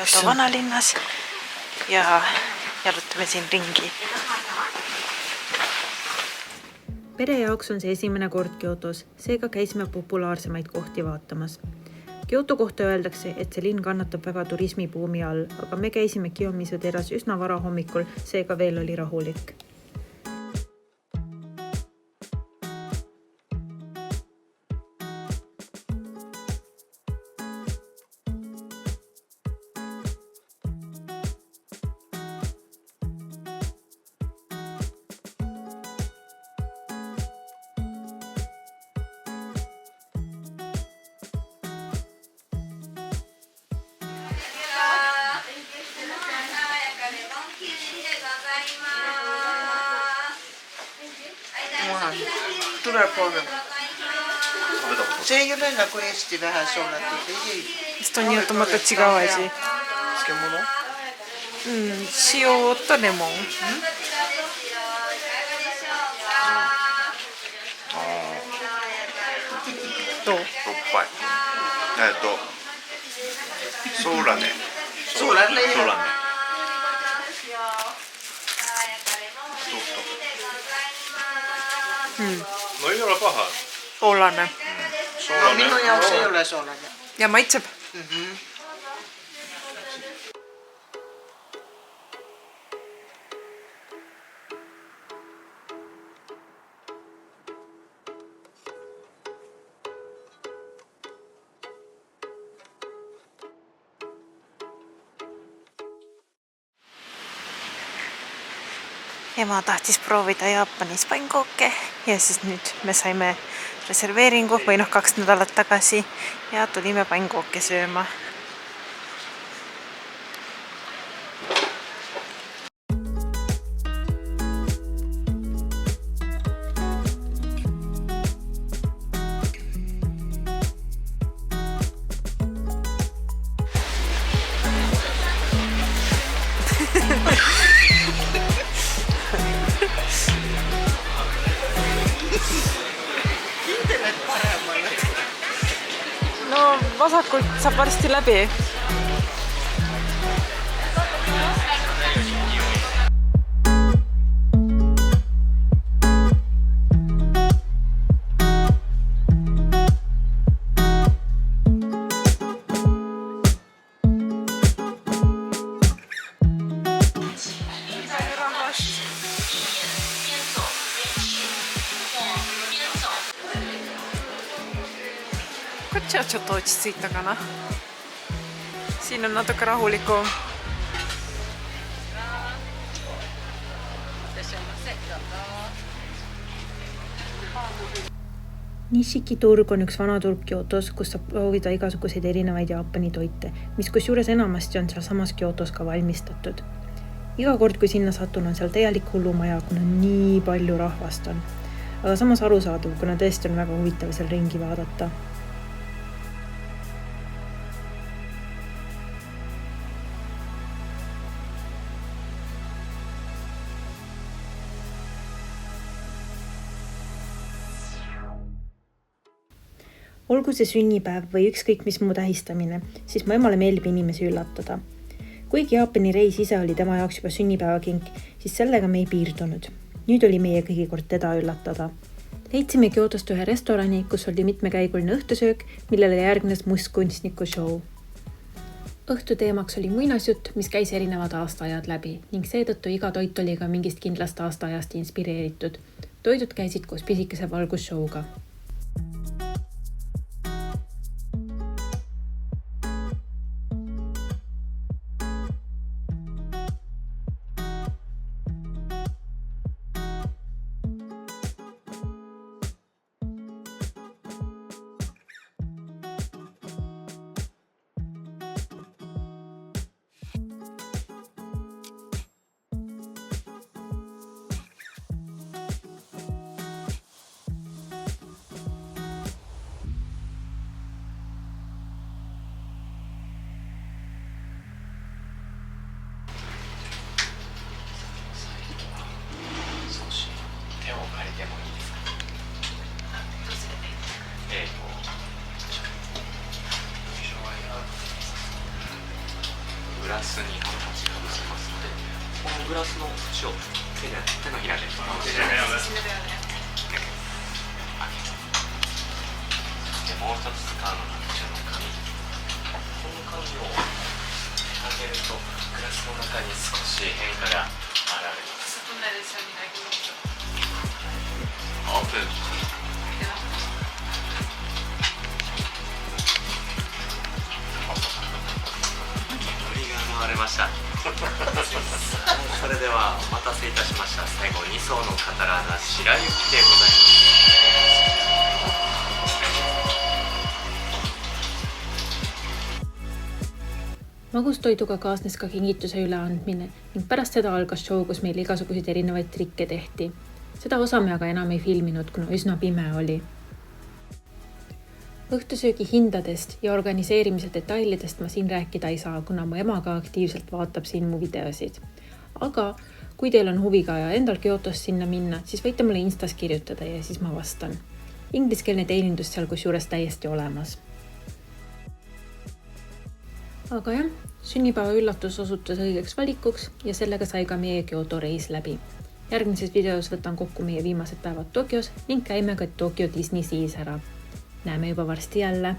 Kyoto vanalinnas ja jalutame siin ringi. Pere jaoks on see esimene kord Kyotos, seega käisime populaarsemaid kohti vaatamas. Kyoto kohta öeldakse, et see linn kannatab väga turismibuumi all, aga me käisime Kiyomizu teras üsna vara hommikul, seega veel oli rahulik. Se ei ole nagu Eesti vähän sollatud, ei. 人によってまた違う味。漬塩とレモン。どう？物。しょっぱい。ソーラネ。ソーラネ。No ei ole paha. Soolane. No minun jaoks ei ole soolane. Ja maitseb. Ema tahtis proovida Jaapanis pannkooke ja siis nüüd me saime reserveeringu või 2 nädalat tagasi ja tulime pannkooke sööma. No vasakult saab varsti läbi.こっちはちょっと落ち着いたかな。Siin on natuke rahulikum. Nishiki turg on üks vana turg Kyotos, kus saab proovida igasuguseid erinevaid Jaapani toite, mis kusjuures enamasti on seal samas Kyotos ka valmistatud. Iga kord, kui sinna satun, on seal täielik hullumaja, kuna nii palju rahvast on. Aga samas arusaadav, kuna tõesti on väga huvitav seal ringi vaadata. Olgu see sünnipäev või ükskõik mis muu tähistamine, siis mu emale meeldib inimesi üllatada. Kuigi Jaapani reis ise oli tema jaoks juba sünnipäevakink, siis sellega me ei piirdunud. Nüüd oli meie kõigi kord teda üllatada. Leidsime Kyotost ühe restorani, kus oli mitmekäiguline õhtusöök, millele järgnes mustkunstniku show. Õhtu teemaks oli muinasjutt, mis käis erinevad aastaajad läbi ning seetõttu iga toit oli ka mingist kindlast aastaajast inspireeritud. Toidud käisid koos pisikese valgusshowga. ラスにハンカチがございますので、このグラスの縁を手のひらで回してもう一つ使うのがこちらの紙。この紙を開けるとグラスの中に少し変化が現れます。オープン。煙が現れました。それではお待たせいたしました。最後2層のカタラナ白雪でございます。Magustoituga kaasnes ka kingituse üleandmine ning pärast seda algas show, kus meil igasuguseid erinevaid trikke tehti. Seda osa me aga enam ei filminud, kuna üsna pime oli. Õhtusöögi hindadest ja organiseerimise detailidest ma siin rääkida ei saa, kuna mu ema ka aktiivselt vaatab siin mu videosid. Aga kui teil on huvi ka ja endal Kyotost sinna minna, siis võite mulle Instas kirjutada ja siis ma vastan. Ingliskeelne teenindus seal kusjuures täiesti olemas. Aga jah, sünnipäeva üllatus osutus õigeks valikuks ja sellega sai ka meie Kyoto reis läbi. Järgmises videos võtan kokku meie viimased päevad Tokyos ning käime ka Tokyo Disney Seas ära. Näeme juba varsti jälle!